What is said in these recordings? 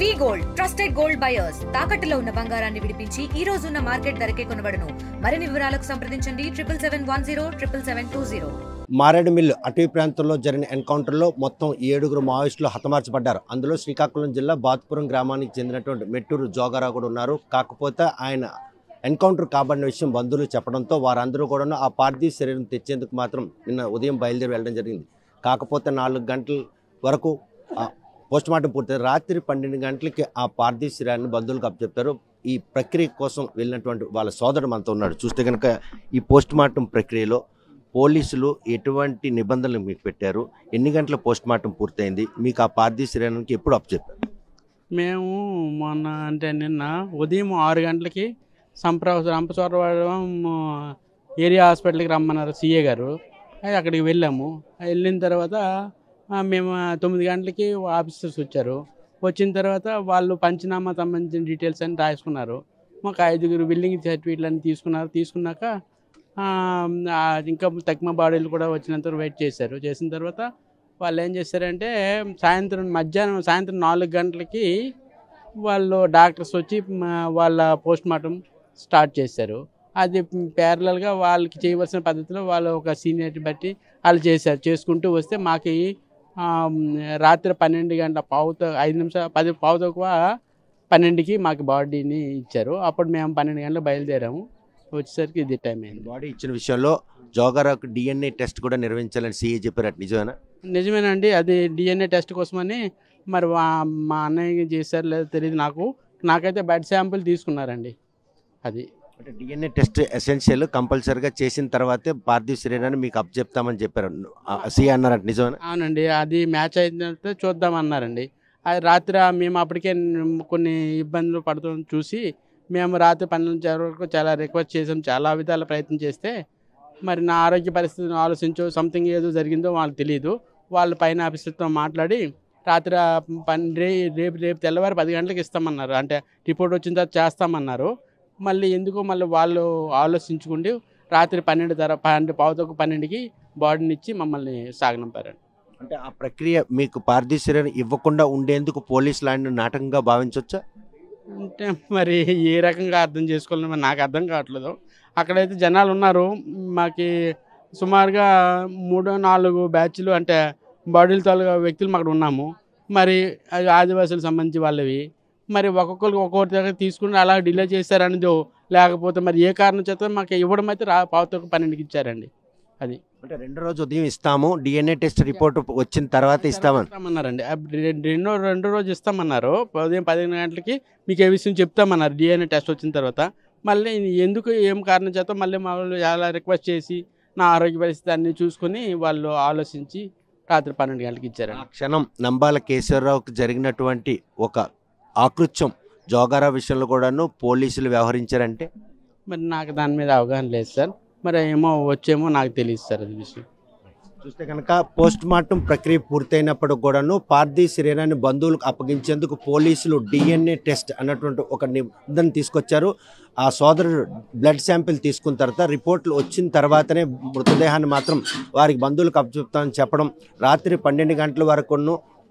వి gold trusted gold buyers తాకట్టులో ఉన్న బంగారాన్ని విడిపించి ఈ రోజు ఉన్న మార్కెట్ ధరకే కొనబడును. మరిన్ని వివరాలకు సంప్రదించండి 77107720. మారేడుమిల్లి అటవీ ప్రాంతంలో జరిగిన ఎన్కౌంటర్లో మొత్తం 7 మావోయిస్టులు హతమార్చబడ్డారు. అందులో శ్రీకాకుళం జిల్లా బాతుపురం గ్రామానికి చెందినటువంటి మెట్టూరు జోగారావు కూడా ఉన్నారు. కాకపోతే ఆయన ఎన్కౌంటర్ కాబడిన విషయం బంధువులు చెప్పడంతో వారందరూ కూడా ఆ పార్థివ శరీరం తెచ్చేందుకు మాత్రం నిన్న ఉదయం బయలుదేరి వెళ్ళడం జరిగింది. కాకపోతే 4 గంటల వరకు పోస్టుమార్టం పూర్తయి రాత్రి 12 గంటలకి ఆ పార్థివ శరీరాన్ని బంధువులకు అప్పచెప్పారు. ఈ ప్రక్రియ కోసం వెళ్ళినటువంటి వాళ్ళ సోదరుడు మనతో ఉన్నాడు. చూస్తే కనుక ఈ పోస్టుమార్టం ప్రక్రియలో పోలీసులు ఎటువంటి నిబంధనలు మీకు పెట్టారు? ఎన్ని గంటల పోస్టుమార్టం పూర్తయింది? మీకు ఆ పార్థివ శరీరానికి ఎప్పుడు అప్పచెప్పారు? మేము మొన్న అంటే నిన్న ఉదయం 6 గంటలకి రంపచోడవరం ఏరియా హాస్పిటల్కి రమ్మన్నారు సిఏ గారు. అక్కడికి వెళ్ళాము. వెళ్ళిన తర్వాత మేము 9 గంటలకి ఆఫీసర్స్ వచ్చారు. వచ్చిన తర్వాత వాళ్ళు పంచనామా సంబంధించిన డీటెయిల్స్ అన్ని రాసుకున్నారు. మాకు 5 బిల్డింగ్ సర్టిఫికెట్లు అన్నీ తీసుకున్నాక ఇంకా తక్కువ బాడీలు కూడా వచ్చినంత వెయిట్ చేశారు. చేసిన తర్వాత వాళ్ళు ఏం చేశారంటే సాయంత్రం 4 గంటలకి వాళ్ళు డాక్టర్స్ వచ్చి వాళ్ళ పోస్ట్మార్టం స్టార్ట్ చేశారు. అది ప్యారలల్గా వాళ్ళకి చేయవలసిన పద్ధతిలో వాళ్ళు ఒక సీనియర్ని బట్టి వాళ్ళు చేసుకుంటూ వస్తే మాకు రాత్రి 12 గంటల 12:10 మాకు బాడీని ఇచ్చారు. అప్పుడు మేము 12 గంటలకు బయలుదేరాము. వచ్చేసరికి ఇది టైం అయింది. బాడీ ఇచ్చిన విషయంలో జోగారావుకు DNA టెస్ట్ కూడా నిర్వహించాలని సీఏ చెప్పారు. నిజమేనా? నిజమేనండి. అది DNA టెస్ట్ కోసమని మరి మా అన్నయ్య చేశారు లేదో తెలియదు. నాకైతే బ్లడ్ శాంపుల్ తీసుకున్నారండి. అది అంటే DNA టెస్ట్ ఎసెన్షియల్, కంపల్సరీగా చేసిన తర్వాతే పార్థివ శరీరాన్ని మీకు అప్పచెప్తామని చెప్పారు సీఏ అన్నారంట. నిజమేనా? అవునండి. అది మ్యాచ్ అయినట్టు చూద్దామన్నారండి. అది రాత్రి మేము అప్పటికే కొన్ని ఇబ్బందులు పడుతూ చూసి మేము రాత్రి 12 వరకు చాలా రిక్వెస్ట్ చేసాం, చాలా విధాల ప్రయత్నం చేస్తే మరి నా ఆరోగ్య పరిస్థితిని ఆలోచించు సంథింగ్ ఏదో జరిగిందో వాళ్ళకి తెలియదు. వాళ్ళు పైన ఆఫీసర్తో మాట్లాడి రాత్రి రేపు తెల్లవారు 10 గంటలకు ఇస్తామన్నారు. అంటే రిపోర్ట్ వచ్చిన తర్వాత చేస్తామన్నారు. మళ్ళీ వాళ్ళు ఆలోచించుకుంటూ రాత్రి 12:10కి బాడీని ఇచ్చి మమ్మల్ని సాగనంపారండి. అంటే ఆ ప్రక్రియ మీకు పార్థివ శరీరం ఇవ్వకుండా ఉండేందుకు పోలీసులు ఆయన నాటకంగా భావించవచ్చా? అంటే మరి ఏ రకంగా అర్థం చేసుకోవాలని నాకు అర్థం కావట్లేదు. అక్కడైతే జనాలు ఉన్నారు. మాకు సుమారుగా 3-4 బ్యాచ్లు అంటే బాడీల తాలూకా వ్యక్తులు అక్కడ ఉన్నాము. మరి ఆదివాసులకు సంబంధించి వాళ్ళవి మరి ఒక్కొక్కరికి ఒక్కొక్కరి దగ్గర తీసుకుని అలా డిలే చేశారనిదో లేకపోతే మరి ఏ కారణం చేత మాకు ఇవ్వడం అయితే 12:10కి ఇచ్చారండి. అది అంటే 2 రోజు ఉదయం ఇస్తాము, DNA టెస్ట్ రిపోర్ట్ వచ్చిన తర్వాత ఇస్తామన్నారండి. రెండో రోజు ఇస్తామన్నారు. ఉదయం 10 గంటలకి మీకు ఏ విషయం చెప్తామన్నారు DNA టెస్ట్ వచ్చిన తర్వాత. మళ్ళీ ఎందుకు ఏం కారణం చేత మళ్ళీ వాళ్ళు చాలా రిక్వెస్ట్ చేసి నా ఆరోగ్య పరిస్థితి అన్నీ చూసుకొని వాళ్ళు ఆలోచించి రాత్రి 12 గంటలకి ఇచ్చారు. ఆ క్షణం నంబాల కేశవరావుకి జరిగినటువంటి ఒక ఆకృత్యం జోగారావు విషయంలో కూడాను పోలీసులు వ్యవహరించారంటే మరి నాకు దాని మీద అవగాహన లేదు సార్. మరి వచ్చేమో నాకు తెలియదు సార్ అది విషయం. చూస్తే కనుక పోస్ట్ మార్టం ప్రక్రియ పూర్తయినప్పుడు కూడాను పార్థివ శరీరాన్ని బంధువులకు అప్పగించేందుకు పోలీసులు DNA టెస్ట్ అన్నటువంటి ఒక నిబంధన తీసుకొచ్చారు. ఆ సోదరుడు బ్లడ్ శాంపిల్ తీసుకున్న తర్వాత రిపోర్ట్లు వచ్చిన తర్వాతనే మృతదేహాన్ని మాత్రం వారికి బంధువులకు అప్పచెప్తామని చెప్పడం. రాత్రి 12 గంటల వరకు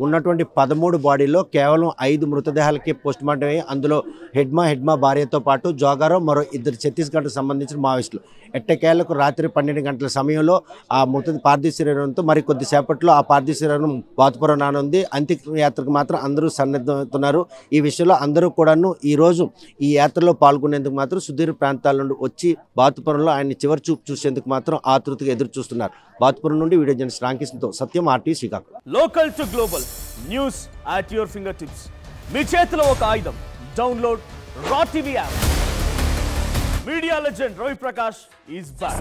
ఉన్నటువంటి 13 బాడీలో కేవలం 5 మృతదేహాలకి పోస్టుమార్టం అయ్యి అందులో హెడ్మా భార్యతో పాటు జోగారావు మరో 2 ఛత్తీస్గఢ్కు సంబంధించిన మావోయిస్టులు. ఎట్టకేలకు రాత్రి 12 గంటల సమయంలో ఆ పార్థివ శరీరంతో మరి కొద్దిసేపట్లో ఆ పార్థివ శరీరం బాతుపురం రానుంది. అంత్యయాత్రకు మాత్రం అందరూ సన్నద్ధమవుతున్నారు. ఈ విషయంలో అందరూ కూడాను ఈరోజు ఈ యాత్రలో పాల్గొనేందుకు మాత్రం సుదూర ప్రాంతాల నుండి వచ్చి బాతుపురంలో ఆయన చివరి చూపు చూసేందుకు మాత్రం ఆతృతగా ఎదురు చూస్తున్నారు. బాతుపురం నుండి వీడియో జర్నలిస్ట్ రాంకృష్ణతో Satyam, RTV Srikakulam. Local to global news at your finger tips. మీ చేతిలో ఒక ఆయుధం. Download R TV app. Media legend Ravi Prakash is back.